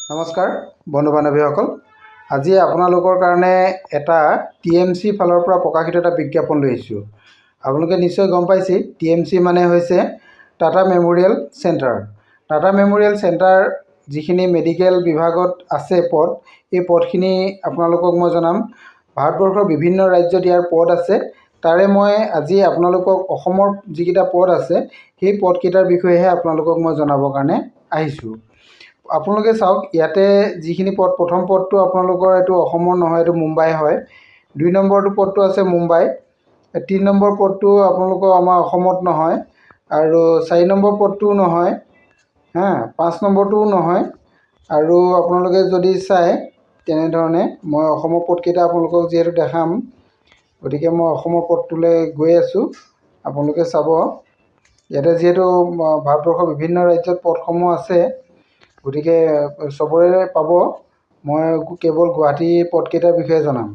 নমস্কাৰ বন্ধু বান্ধৱীসকল, আজি আপোনালোকৰ কাৰণে এটা TMC ফালৰ পৰা প্ৰকাশিত এটা বিজ্ঞাপন লৈ আহিছোঁ। আপোনালোকে নিশ্চয় গম পাইছে, TMC মানে হৈছে Tata memorial centre. Tata memorial centre যিখিনি মেডিকেল বিভাগত আছে পদ, এই পদখিনি আপোনালোকক মই জনাম। ভাৰতবৰ্ষৰ বিভিন্ন ৰাজ্যত ইয়াৰ পদ আছে। তাৰে মই আজি আপোনালোকক অসমৰ যিকেইটা পদ আছে সেই পদকেইটাৰ বিষয়েহে আপোনালোকক মই জনাবৰ কাৰণে আহিছোঁ। আপোনালোকে চাওক, ইয়াতে যিখিনি পদ, প্ৰথম পদটো আপোনালোকৰ এইটো অসমৰ নহয়, এইটো মুম্বাই হয়। 2 নম্বৰটো পদটো আছে মুম্বাই। 3 নম্বৰ পদটো আপোনালোকৰ আমাৰ অসমত নহয়, আৰু 4 নম্বৰ পদটোও নহয়, 5 নম্বৰটোও নহয়। আৰু আপোনালোকে যদি চাই তেনেধৰণে মই অসমৰ পদকেইটা আপোনালোকক যিহেতু দেখাম, গতিকে মই অসমৰ পদটোলৈ গৈ আছোঁ। আপোনালোকে চাব, ইয়াতে যিহেতু ভাৰতবৰ্ষৰ বিভিন্ন ৰাজ্যত পদসমূহ আছে, গতিকে চবৰে পাব। মই কেৱল গুৱাহাটী পদকেইটাৰ বিষয়ে জনাম।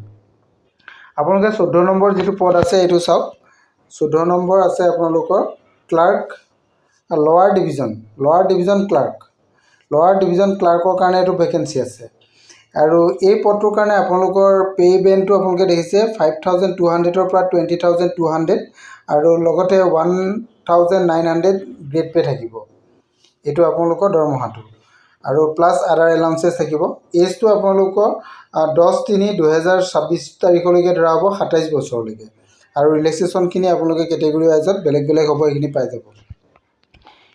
আপোনালোকে 14 নম্বৰ যিটো পদ আছে এইটো চাওক। 14 নম্বৰ আছে আপোনালোকৰ clerk, lower division clerk. Lower division ক্লাৰ্কৰ কাৰণে এইটো ভেকেঞ্চি আছে। আৰু এই পদটোৰ কাৰণে আপোনালোকৰ পে' বেণ্ডটো আপোনালোকে দেখিছে 5,200ৰ পৰা 20,200, আৰু লগতে 1,900 গ্ৰেড পে' থাকিব। এইটো আপোনালোকৰ দৰমহাটো, আৰু প্লাছ আদাৰ এলাউন্সেছ থাকিব। এজটো আপোনালোকৰ 10/3/2026 তাৰিখলৈকে ধৰা হ'ব, 27 বছৰলৈকে। আৰু ৰিলেক্সেশ্যনখিনি আপোনালোকে কেটেগৰী ৱাইজত বেলেগ বেলেগ হ'ব, এইখিনি পাই যাব।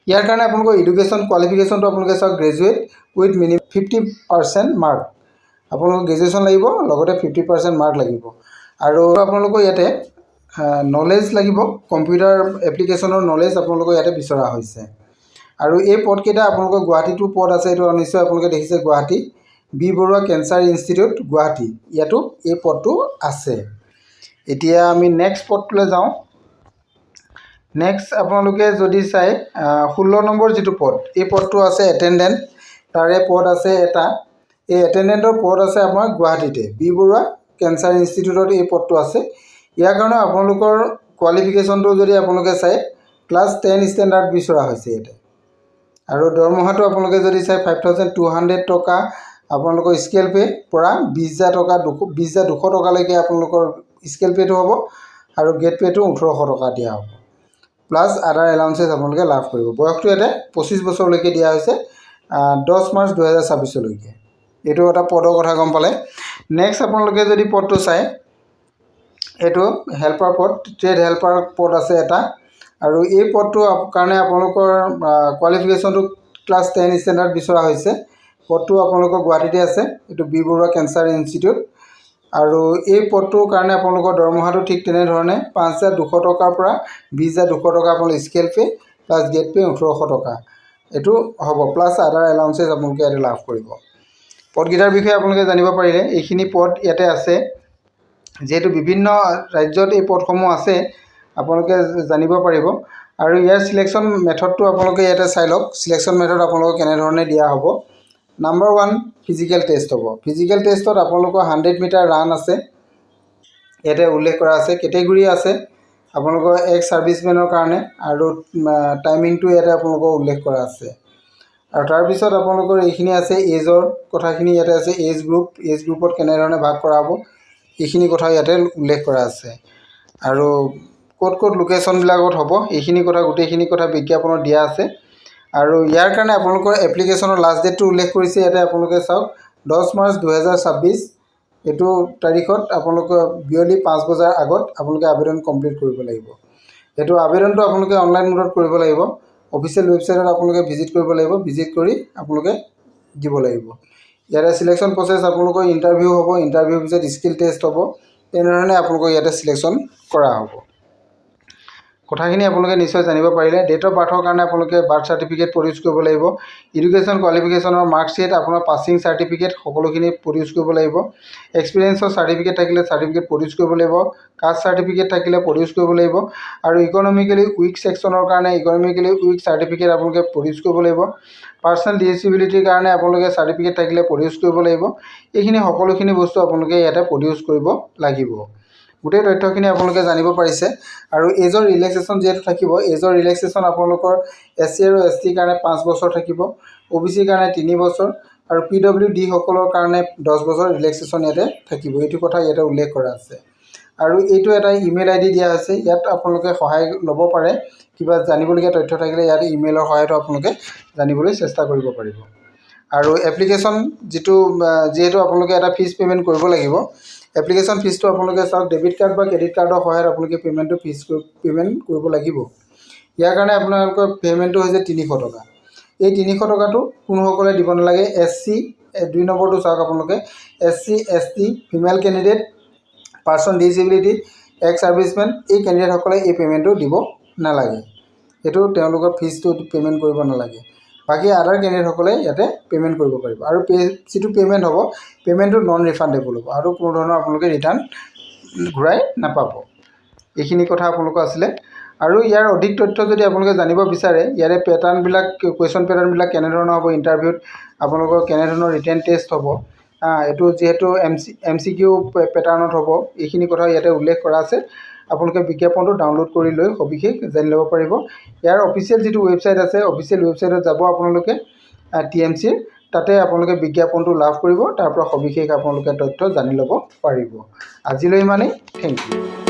ইয়াৰ কাৰণে আপোনালোকৰ এডুকেশ্যন কোৱালিফিকেশ্যনটো আপোনালোকে চাওক, গ্ৰেজুৱেট উইথ মিনিমাম 50% মাৰ্ক। আপোনালোকৰ গ্ৰেজুৱেশ্যন লাগিব, লগতে 50% মাৰ্ক লাগিব। আৰু আপোনালোকৰ ইয়াতে নলেজ লাগিব, কম্পিউটাৰ এপ্লিকেশ্যনৰ নলেজ আপোনালোকৰ ইয়াতে বিচৰা হৈছে। আৰু এই পদকেইটা আপোনালোকৰ গুৱাহাটীটো পদ আছে, এইটো নিশ্চয় আপোনালোকে দেখিছে, Guwahati B Borooah cancer institute Guwahati, ইয়াতো এই পদটো আছে। এতিয়া আমি নেক্সট পদটোলৈ যাওঁ। নেক্সট আপোনালোকে যদি চাই 16 নম্বৰ যিটো পদ, এই পদটো আছে এটেণ্ডেণ্ট। তাৰে পদ আছে এটা, এই এটেণ্ডেণ্টৰ পদ আছে আপোনাৰ গুৱাহাটীতে বি বৰুৱা কেঞ্চাৰ ইনষ্টিটিউটত এই পদটো আছে। ইয়াৰ কাৰণে আপোনালোকৰ কোৱালিফিকেশ্যনটো যদি আপোনালোকে চাই, ক্লাছ 10 ষ্টেণ্ডাৰ্ড বিচৰা হৈছে ইয়াতে। আৰু দৰমহাটো আপোনালোকে যদি চাই 5,200 টকা আপোনালোকৰ স্কেল পে' পৰা 20,200 টকালৈকে আপোনালোকৰ স্কেল পে'টো হ'ব, আৰু গেট পে'টো 1,800 টকা দিয়া হ'ব, প্লাছ আদাৰ এলাউন্সেছ আপোনালোকে লাভ কৰিব। বয়সটো ইয়াতে 25 বছৰলৈকে দিয়া হৈছে, 10 মাৰ্চ 2026লৈকে। এইটো এটা পদৰ কথা গম পালে। নেক্সট আপোনালোকে যদি পদটো চাই, এইটো হেল্পাৰ পদ, ট্ৰেড হেল্পাৰ পদ আছে এটা। আৰু এই পদটো কাৰণে আপোনালোকৰ কোৱালিফিকেশ্যনটো ক্লাছ 10 ষ্টেণ্ডাৰ্ড বিচৰা হৈছে। পদটো আপোনালোকৰ গুৱাহাটীতে আছে, এইটো বি বৰুৱা কেঞ্চাৰ ইনষ্টিটিউট। আৰু এই পদটোৰ কাৰণে আপোনালোকৰ দৰমহাটো ঠিক তেনেধৰণে 5,200 টকাৰ পৰা 20,200 টকা আপোনালোকৰ scale pay' plus grade pay' 1,800 টকা এইটো হ'ব, প্লাছ আদাৰ এলাউন্সেছ আপোনালোকে ইয়াতে লাভ কৰিব। পদকেইটাৰ বিষয়ে আপোনালোকে জানিব পাৰিলে। এইখিনি পদ ইয়াতে আছে, যিহেতু বিভিন্ন ৰাজ্যত এই পদসমূহ আছে, আপোনালোকে জানিব পাৰিব। আৰু ইয়াৰ চিলেকশ্যন মেথডটো আপোনালোকে ইয়াতে চাই লওক। চিলেকশ্যন মেথড আপোনালোকক কেনেধৰণে দিয়া হ'ব। নাম্বাৰ 1 ফিজিকেল টেষ্ট হ'ব। ফিজিকেল টেষ্টত আপোনালোকৰ 100 মিটাৰ ৰাণ আছে, ইয়াতে উল্লেখ কৰা আছে। কেটেগৰী আছে আপোনালোকৰ এক্স ছাৰ্ভিচমেনৰ কাৰণে, আৰু টাইমিংটো ইয়াতে আপোনালোকৰ উল্লেখ কৰা আছে। আৰু তাৰপিছত আপোনালোকৰ এইখিনি আছে এজৰ কথাখিনি ইয়াতে আছে। এজ গ্ৰুপত কেনেধৰণে ভাগ কৰা হ'ব এইখিনি কথা ইয়াতে উল্লেখ কৰা আছে। আৰু ক'ত লোকেশ্যনবিলাকত হ'ব এইখিনি কথা, গোটেইখিনি কথা বিজ্ঞাপনত দিয়া আছে। আৰু ইয়াৰ কাৰণে আপোনালোকৰ এপ্লিকেশ্যনৰ লাষ্ট ডেটটো উল্লেখ কৰিছে ইয়াতে। আপোনালোকে চাওক, 10 মাৰ্চ 2026 এইটো তাৰিখত আপোনালোকে বিয়লি 5 বজাৰ আগত আপোনালোকে আবেদন কমপ্লিট কৰিব লাগিব। এইটো আবেদনটো আপোনালোকে অনলাইন মোডত কৰিব লাগিব। অফিচিয়েল ৱেবছাইটত আপোনালোকে ভিজিট কৰিব লাগিব, ভিজিট কৰি আপোনালোকে দিব লাগিব। ইয়াতে চিলেকশ্যন প্ৰচেছ আপোনালোকৰ ইণ্টাৰভিউ হ'ব, ইণ্টাৰভিউৰ পিছত স্কিল টেষ্ট হ'ব। তেনেধৰণে আপোনালোকৰ ইয়াতে চিলেকশ্যন কৰা হ'ব। কথাখিনি আপোনালোকে নিশ্চয় জানিব পাৰিলে। ডেট অফ বাৰ্থৰ কাৰণে আপোনালোকে বাৰ্থ চাৰ্টিফিকেট প্ৰডিউচ কৰিব লাগিব। এডুকেশ্যন কোৱালিফিকেশ্যনৰ মাৰ্কশ্বিট, আপোনাৰ পাছিং চাৰ্টিফিকেট সকলোখিনি প্ৰডিউচ কৰিব লাগিব। এক্সপিৰিয়েঞ্চৰ চাৰ্টিফিকেট থাকিলে চাৰ্টিফিকেট প্ৰডিউচ কৰিব লাগিব। কাষ্ট চাৰ্টিফিকেট থাকিলে প্ৰডিউচ কৰিব লাগিব। আৰু ইকনমিকেলি উইক ছেকশ্যনৰ কাৰণে ইকনমিকেলি উইক চাৰ্টিফিকেট আপোনালোকে প্ৰডিউচ কৰিব লাগিব। পাৰ্চনেল ডিচেবিলিটিৰ কাৰণে আপোনালোকে চাৰ্টিফিকেট থাকিলে প্ৰডিউচ কৰিব লাগিব। এইখিনি সকলোখিনি বস্তু আপোনালোকে ইয়াতে প্ৰডিউচ কৰিব লাগিব। গোটেই তথ্যখিনি আপোনালোকে জানিব পাৰিছে। আৰু এজৰ ৰিলেক্সেশ্যন যিহেতু থাকিব, এজৰ ৰিলেক্সেশ্যন আপোনালোকৰ SC আৰু ST কাৰণে 5 বছৰ থাকিব, OBC কাৰণে 3 বছৰ, আৰু PWD সকলৰ কাৰণে 10 বছৰ ৰিলেক্সেশ্যন ইয়াতে থাকিব, এইটো কথা ইয়াতে উল্লেখ কৰা আছে। আৰু এইটো এটা ইমেইল ID দিয়া আছে, ইয়াত আপোনালোকে সহায় ল'ব পাৰে, কিবা জানিবলগীয়া তথ্য থাকিলে ইয়াত ইমেইলৰ সহায়ত আপোনালোকে জানিবলৈ চেষ্টা কৰিব পাৰিব। আৰু এপ্লিকেশ্যন যিহেতু আপোনালোকে এটা ফিজ পে'মেণ্ট কৰিব লাগিব, এপ্লিকেশ্যন ফিজটো আপোনালোকে চাওক, ডেবিট কাৰ্ড বা ক্ৰেডিট কাৰ্ডৰ সহায়ত আপোনালোকে পে'মেণ্ট কৰিব লাগিব। ইয়াৰ কাৰণে আপোনালোকৰ পে'মেণ্টটো হৈছে 300 টকা। এই 300 টকাটো কোনোসকলে দিব নালাগে। SC 2 নম্বৰটো চাওক আপোনালোকে, SC ST female candidate, person disability, x servicemen, এই কেণ্ডিডেটসকলে এই পে'মেণ্টটো দিব নালাগে। সেইটো তেওঁলোকৰ ফিজটো পে'মেণ্ট কৰিব নালাগে। বাকী আদাৰ কেণ্ডিডেটসকলে ইয়াতে পে'মেণ্ট কৰিব পাৰিব। আৰু যিটো পে'মেণ্ট হ'ব, পে'মেণ্টটো নন ৰিফাণ্ডেবল হ'ব আৰু কোনো ধৰণৰ আপোনালোকে ৰিটাৰ্ণ ঘূৰাই নাপাব। এইখিনি কথা আপোনালোকৰ আছিলে। আৰু ইয়াৰ অধিক তথ্য যদি আপোনালোকে জানিব বিচাৰে, ইয়াৰে কুৱেশ্যন পেটাৰ্ণবিলাক কেনেধৰণৰ হ'ব, ইণ্টাৰভিউত আপোনালোকৰ কেনেধৰণৰ ৰিটেন টেষ্ট হ'ব, এইটো যিহেতু MCQ পেটাৰ্ণত হ'ব, এইখিনি কথা ইয়াতে উল্লেখ কৰা আছে। আপোনালোকে বিজ্ঞাপনটো ডাউনলোড কৰি লৈ সবিশেষ জানি ল'ব পাৰিব। ইয়াৰ অফিচিয়েল যিটো ৱেবছাইট আছে, অফিচিয়েল ৱেবছাইটত যাব আপোনালোকে TMCৰ, তাতে আপোনালোকে বিজ্ঞাপনটো লাভ কৰিব, তাৰ পৰা সবিশেষ আপোনালোকে তথ্য জানি ল'ব পাৰিব। আজিলৈ ইমানেই, থেংক ইউ।